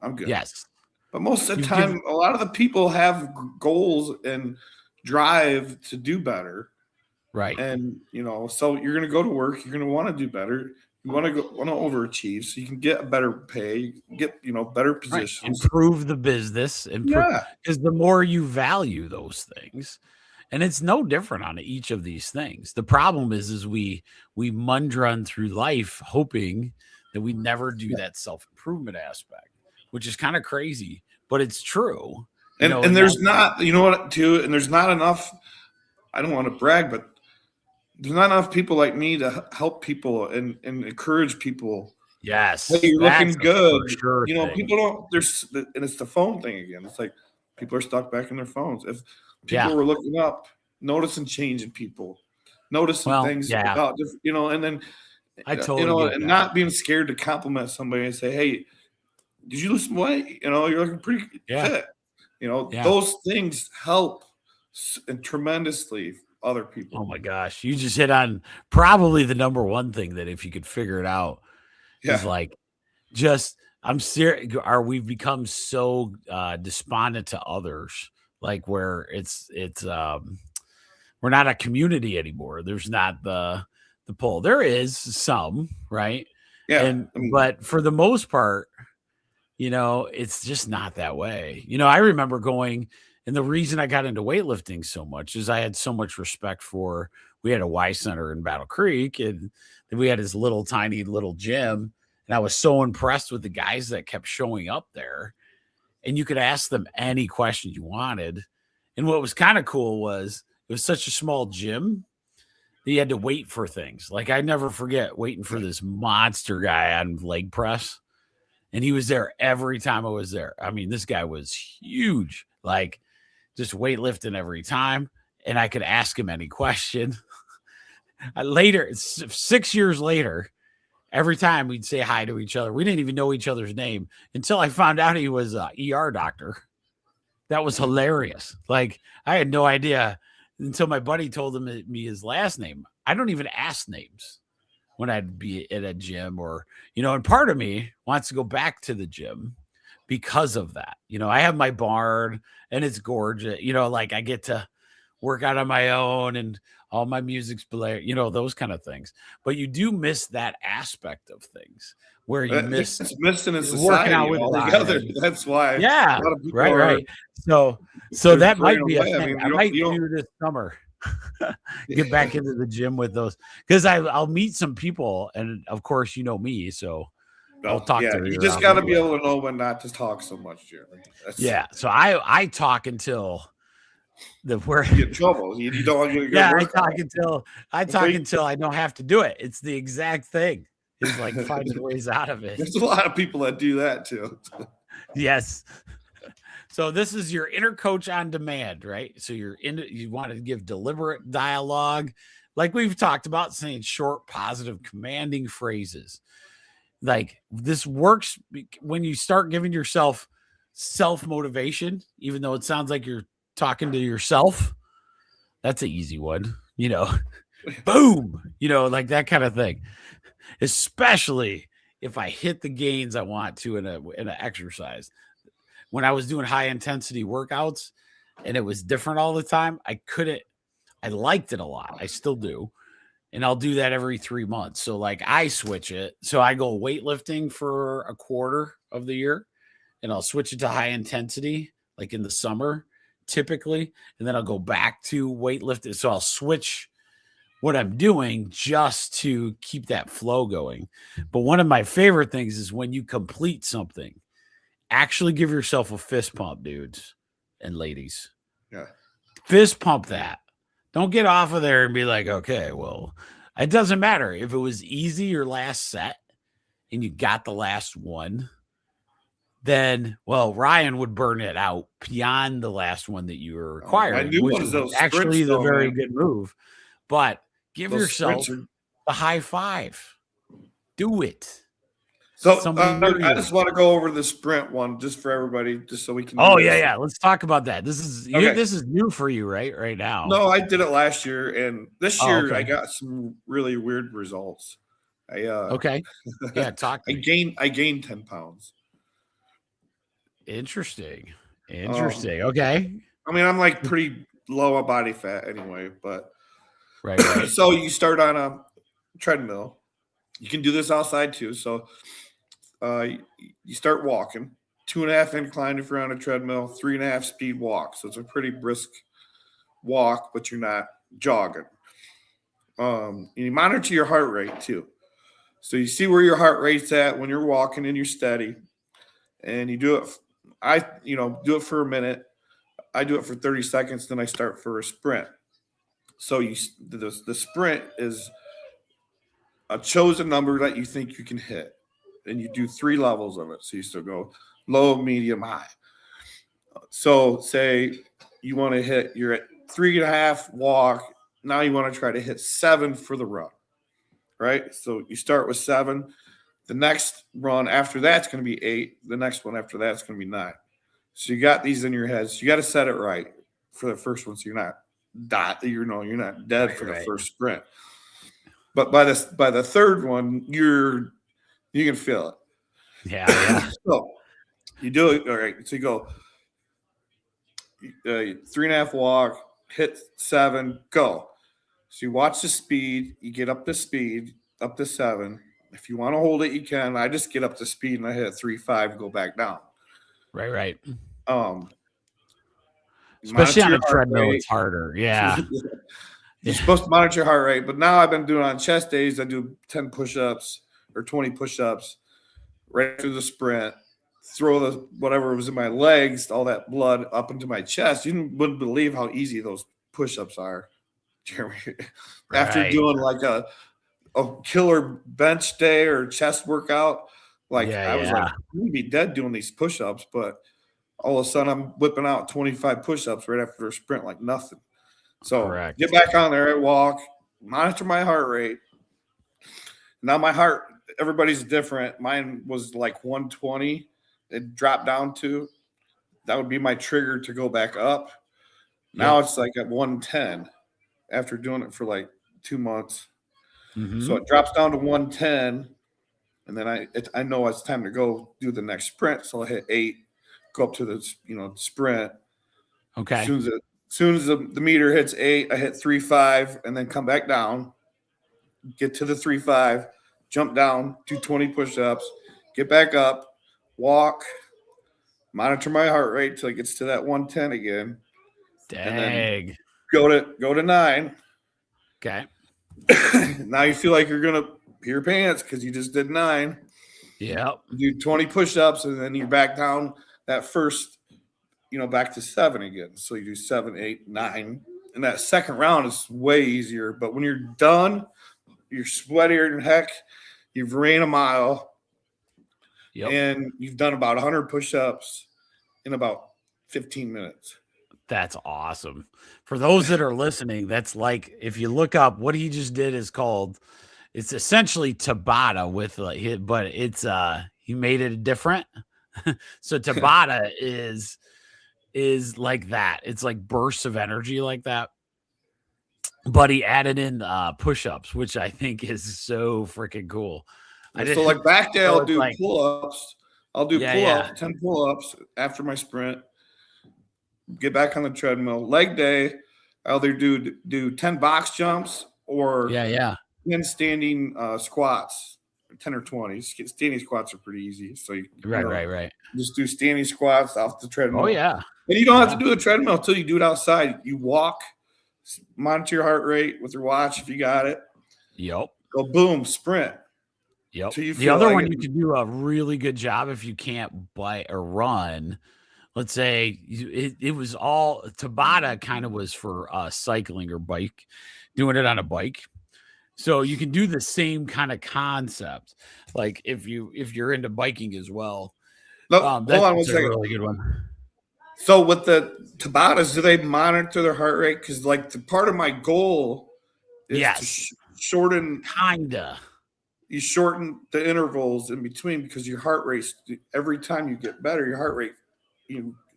I'm good. Yes. But most of the time, a lot of the people have goals and drive to do better. Right. And, so you're going to go to work. You're going to want to do better. You want to overachieve so you can get better pay, get, better positions. Improve the business. Because the more you value those things, and it's no different on each of these things. The problem is we run through life hoping that we never do that self-improvement aspect, which is kind of crazy, but it's true. And there's not, and there's not enough, I don't want to brag, but there's not enough people like me to help people and encourage people. Yes. Hey, you're looking good. Sure people don't, and it's the phone thing again. It's like people are stuck back in their phones. If people were looking up, noticing change in people, noticing things about, and then, I totally and not being scared to compliment somebody and say, hey, did you lose some weight? You're looking pretty fit. Those things help tremendously other people. Oh my gosh. You just hit on probably the number one thing that if you could figure it out is like, I'm serious. We've become so despondent to others, like where it's we're not a community anymore. There's not the pull. There is some, right? Yeah. But for the most part, it's just not that way. I remember going, and the reason I got into weightlifting so much is I had so much respect for, we had a Y Center in Battle Creek, and we had this tiny little gym. And I was so impressed with the guys that kept showing up there, and you could ask them any question you wanted. And what was kind of cool was it was such a small gym that you had to wait for things. Like I never forget waiting for this monster guy on leg press. And he was there every time I was there. I mean, this guy was huge, like just weightlifting every time. And I could ask him any question. Later, 6 years later, every time we'd say hi to each other. We didn't even know each other's name until I found out he was an ER doctor. That was hilarious. Like I had no idea until my buddy told me his last name. I don't even ask names when I'd be at a gym or, and part of me wants to go back to the gym because of that. I have my barn and it's gorgeous. Like I get to work out on my own and all my music's playing, those kind of things. But you do miss that aspect of things where you miss it's missing in society working out with altogether. That's why. Yeah. Right. So that might be a thing. I might do this summer. Get back into the gym with those because I'll meet some people, and of course me, so I'll talk to you. You just got to be able to know when not to talk so much, Jeremy. So I talk until you get in trouble. You don't want to get I talk until I don't have to do it. It's the exact thing. It's like finding ways out of it. There's a lot of people that do that too. Yes. So this is your inner coach on demand, right? So you want to give deliberate dialogue, like we've talked about, saying short, positive, commanding phrases. Like this works when you start giving yourself self-motivation, even though it sounds like you're talking to yourself. That's an easy one, boom, like that kind of thing. Especially if I hit the gains I want to in an exercise. When I was doing high intensity workouts and it was different all the time, I liked it a lot. I still do. And I'll do that every 3 months. So like I switch it. So I go weightlifting for a quarter of the year and I'll switch it to high intensity, like in the summer, typically. And then I'll go back to weightlifting. So I'll switch what I'm doing just to keep that flow going. But one of my favorite things is when you complete something, actually give yourself a fist pump, dudes and ladies. Yeah. Fist pump that. Don't get off of there and be like, okay, well, it doesn't matter. If it was easy your last set and you got the last one, then, well, Ryan would burn it out beyond the last one that you were requiring, which is actually the very good move. But give yourself the high five. Do it. So I just want to go over the sprint one just for everybody, just so we can. Oh yeah. Let's talk about that. This is new for you, right now. No, I did it last year, and this year I got some really weird results. Okay. Yeah, talk. I gained 10 pounds. Interesting. Okay. I mean, I'm like pretty low on body fat anyway, but Right. So you start on a treadmill. You can do this outside too. So you start walking, 2.5 incline if you're on a treadmill, 3.5 speed walk. So it's a pretty brisk walk, but you're not jogging. You monitor your heart rate too. So you see where your heart rate's at when you're walking and you're steady, and you do it. Do it for a minute. I do it for 30 seconds, then I start for a sprint. So the sprint is a chosen number that you think you can hit, and you do 3 levels of it. So you still go low, medium, high. So say you want to hit, you're at 3.5 walk. Now you want to try to hit 7 for the run, right? So you start with 7. The next run after that's going to be 8. The next one after that's going to be 9. So you got these in your head. So you got to set it right for the first one, so you're not you're not dead for the first sprint. But by the third one, you can feel it. Yeah. So you do it. All right. So you go 3.5 walk, hit 7, go. So you watch the speed. You get up to speed, up to 7. If you want to hold it, you can. I just get up to speed and I hit 3.5, go back down. Right. Especially on a treadmill, it's harder. Yeah. You're supposed to monitor your heart rate, but now I've been doing on chest days. I do 10 push-ups or 20 push-ups right through the sprint. Throw the whatever was in my legs, all that blood up into my chest. You wouldn't believe how easy those push-ups are, Jeremy. After doing like a killer bench day or chest workout, I was like, I'm gonna be dead doing these push-ups, but all of a sudden I'm whipping out 25 push-ups right after a sprint like nothing. So get back on there, I walk, monitor my heart rate. Now my heart, everybody's different. Mine was like 120. It dropped down to, that would be my trigger to go back up. Now it's like at 110 after doing it for like 2 months. Mm-hmm. So it drops down to 110. And then I know it's time to go do the next sprint. So I hit 8, go up to the sprint. Okay. As soon as the meter hits 8, I hit 3.5 and then come back down, get to the 3.5, jump down, do 20 push-ups, get back up, walk, monitor my heart rate till it gets to that 110 again. Dang. And then go to 9. Okay. Now you feel like you're gonna pee your pants because you just did 9. Yep. You do 20 push-ups and then you're back down that first, back to 7 again. So you do 7, 8, 9. And that second round is way easier. But when you're done, you're sweatier than heck. You've ran a mile. Yep. And you've done about 100 push-ups in about 15 minutes. That's awesome. For those that are listening, that's like, if you look up what he just did is called, it's essentially Tabata but it's, he made it different. So Tabata is like that. It's like bursts of energy like that. But he added in push-ups, which I think is so freaking cool. So like back day, I'll do pull-ups. I'll do pull-ups, 10 pull-ups after my sprint. Get back on the treadmill. Leg day, I'll either do 10 box jumps or 10 standing squats, 10 or 20. Standing squats are pretty easy. So right. Just do standing squats off the treadmill. Oh yeah. And you don't have to do the treadmill until you do it outside. You walk, monitor your heart rate with your watch if you got it. Yep. Go boom, sprint. Yep. The other one you can do a really good job if you can't bike or run. Let's say it was all Tabata kind of was for cycling or bike, doing it on a bike. So you can do the same kind of concept, like if you're into biking as well. Hold on one second. Really good one. So with the Tabatas, do they monitor their heart rate? Because the part of my goal is to shorten. Kinda. You shorten the intervals in between because your heart rate, every time you get better, your heart rate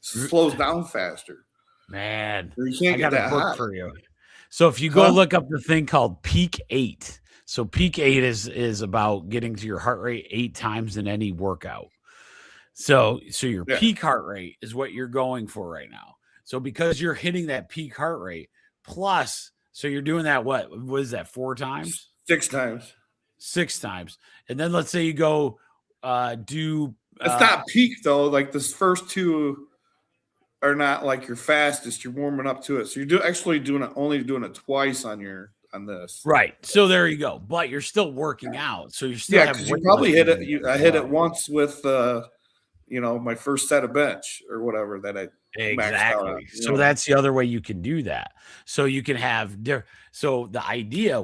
slows down faster. Man, you can't get that high for you. So if you go look up the thing called Peak 8. So Peak 8 is about getting to your heart rate 8 times in any workout. So your peak heart rate is what you're going for right now. So because you're hitting that peak heart rate plus So you're doing that, what is that, 4 times? 6 times. 6 times. And then let's say you go do. It's not peak, though. Like, this first 2 are not like your fastest. You're warming up to it. So you're actually only doing it twice on this. Right. So there you go. But you're still working out. So you're still because you probably hit it. I hit it once with my first set of bench or whatever that I maxed out on, So that's the other way you can do that. So you can have so the idea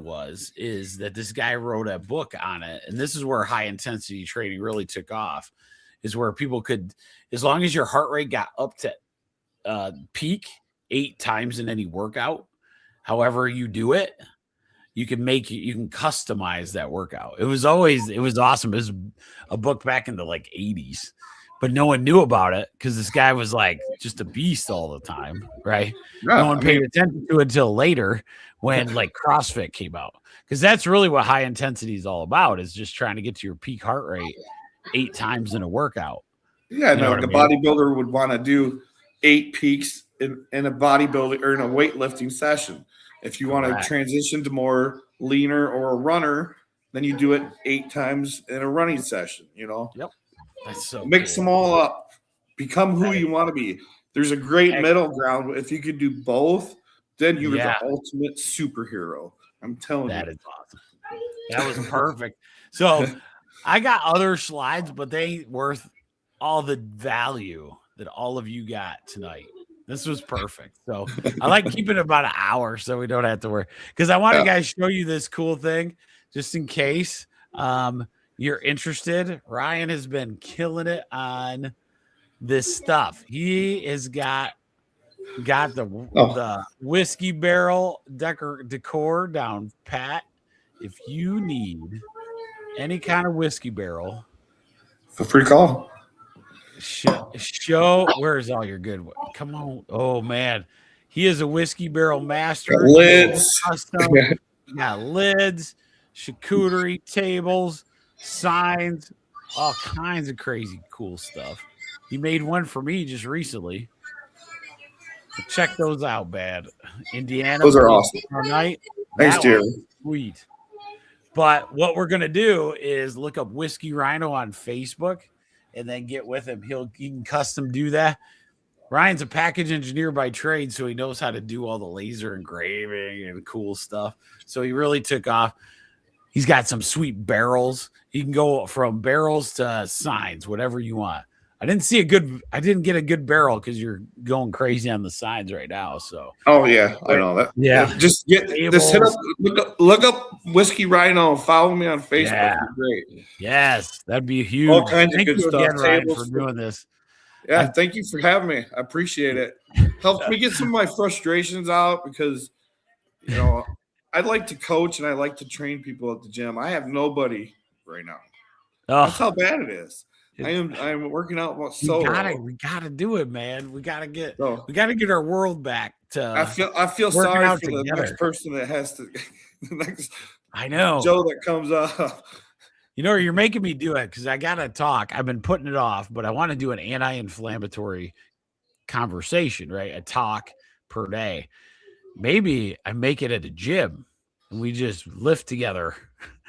is that this guy wrote a book on it, and this is where high intensity training really took off, is where people could, as long as your heart rate got up to peak 8 times in any workout, however you do it, you can customize that workout. It was awesome. It was a book back in the like 80s, but no one knew about it because this guy was like just a beast all the time, right? Yeah, no one paid attention to it until later when like CrossFit came out, because that's really what high intensity is all about, is just trying to get to your peak heart rate 8 times in a workout. Yeah, like a bodybuilder would want to do 8 peaks in a bodybuilding or in a weightlifting session. If you want to transition to more leaner or a runner, then you do it 8 times in a running session, Yep. That's so mix them all up. Become who you want to be. There's a great middle ground. If you could do both, then you're the ultimate superhero. I'm telling you. That is awesome. That was perfect. So I got other slides, but they ain't worth all the value that all of you got tonight. This was perfect. So I like keeping it about an hour so we don't have to worry, because I want to guys show you this cool thing just in case you're interested. Ryan has been killing it on this stuff. He has got the whiskey barrel decor down pat. If you need any kind of whiskey barrel, feel free to call. Show where's all your good? Come on. Oh man, he is a whiskey barrel master. Lids. Got lids, charcuterie tables, signs, all kinds of crazy cool stuff. He made one for me just recently. Check those out, bad. Indiana. Those are awesome. Night. Thanks, Jerry. Sweet. But what we're gonna do is look up Whiskey Rhino on Facebook and then get with him. He can custom do that. Ryan's a package engineer by trade, so he knows how to do all the laser engraving and cool stuff. So he really took off. He's got some sweet barrels. You can go from barrels to signs, whatever you want. I didn't get a good barrel because you're going crazy on the signs right now. So I know that. Yeah. Just hit up, look up Whiskey Rhino, follow me on Facebook. Yeah. Great. Yes, that'd be huge. All kinds of good stuff. Again, Ryan, for doing this. Yeah, thank you for having me. I appreciate it. Helps me get some of my frustrations out because I'd like to coach and I like to train people at the gym. I have nobody right now. That's how bad it is. I'm working out so we gotta do it, man. We gotta get our world back to I feel sorry for the next person that has to the next I know Joe that comes up. You're making me do it because I gotta talk. I've been putting it off, but I want to do an anti-inflammatory conversation, right? A talk per day. Maybe I make it at a gym and we just lift together.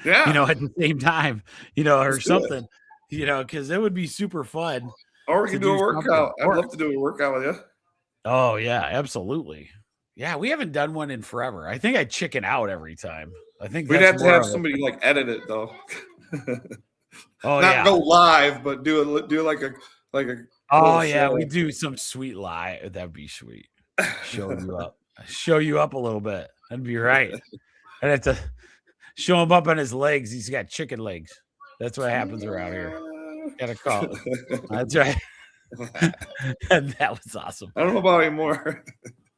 Yeah. At the same time, or something. Because it would be super fun. Or we can do a workout. I'd love to do a workout with you. Oh, yeah, absolutely. Yeah, we haven't done one in forever. I think I chicken out every time. I think we'd have to have somebody like edit it though. Not go live, but do like a. Oh yeah, we do some sweet live. That'd be sweet. Show you up a little bit. That'd be right. I'd have to show him up on his legs. He's got chicken legs. That's what happens around here. Gotta call it. That's right. And that was awesome. I don't know about anymore.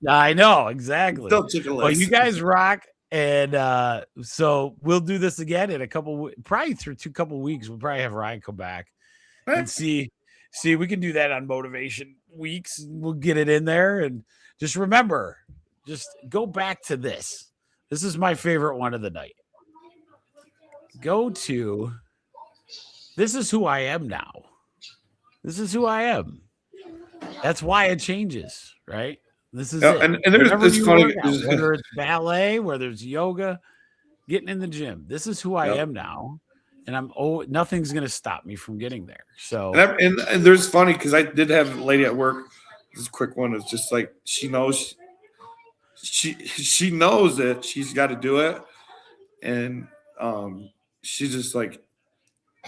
I know, exactly. Still chicken legs. Well, you guys rock. And so we'll do this again in a couple, probably through a couple weeks. We'll probably have Ryan come back and see. We can do that on motivation weeks. We'll get it in there. And just remember, just go back to this. This is my favorite one of the night. This is who I am now. This is who I am. That's why it changes, right? This is it. And there's it's funny, whether it's ballet, whether it's yoga, getting in the gym. This is who I am now, and nothing's gonna stop me from getting there. So and there's funny because I did have a lady at work. This is a quick one. It's just like she knows that she's got to do it, and she's just like,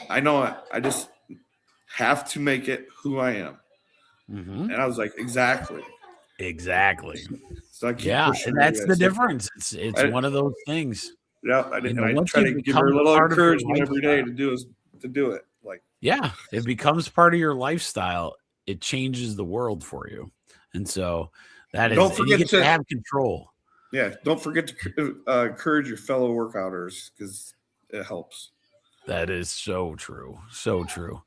I know it. I just have to make it who I am. And I was like, exactly. So and that's the difference. It's one of those things. Yeah, and I try to give her a little encouragement every day to do it. Like, it becomes part of your lifestyle. It changes the world for you, and so that is. Don't forget to have control. Yeah, don't forget to encourage your fellow workouters because it helps. That is so true. So true.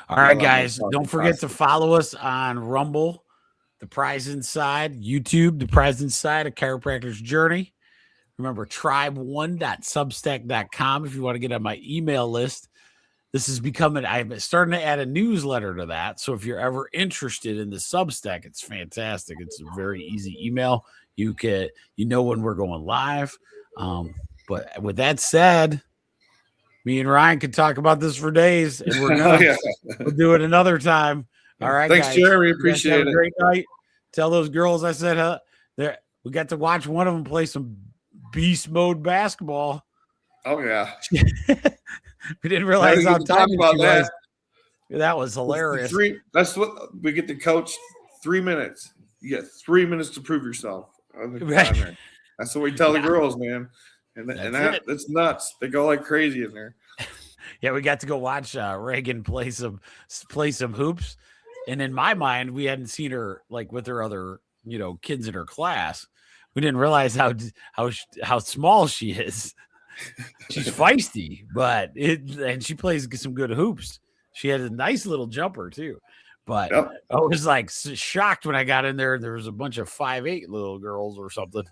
All right, guys, don't forget to follow us on Rumble, The Prize Inside, YouTube, The Prize Inside, A Chiropractor's Journey. Remember, tribe1.substack.com if you want to get on my email list. This is I'm starting to add a newsletter to that. So if you're ever interested in the Substack, it's fantastic. It's a very easy email. You know when we're going live. But with that said, me and Ryan could talk about this for days, and we'll do it another time. All right, thanks, guys. Jeremy. Appreciate it. Have a great night. Tell those girls I said we got to watch one of them play some beast mode basketball. Oh yeah. We didn't realize how tired she was. That was hilarious. That's what we get to coach. 3 minutes. You get 3 minutes to prove yourself. Right. That's what we tell the girls, man. And that's nuts. They go like crazy in there. Yeah, we got to go watch Reagan play some hoops, and in my mind, we hadn't seen her like with her other kids in her class. We didn't realize how small she is. She's feisty, and she plays some good hoops. She had a nice little jumper too. But I was like shocked when I got in there. There was a bunch of 5'8" little girls or something.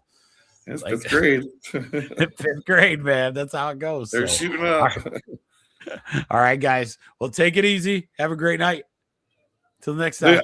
That's like, fifth grade. Fifth grade, man. That's how it goes. They're shooting up. All right, guys. Well, take it easy. Have a great night. Till next time.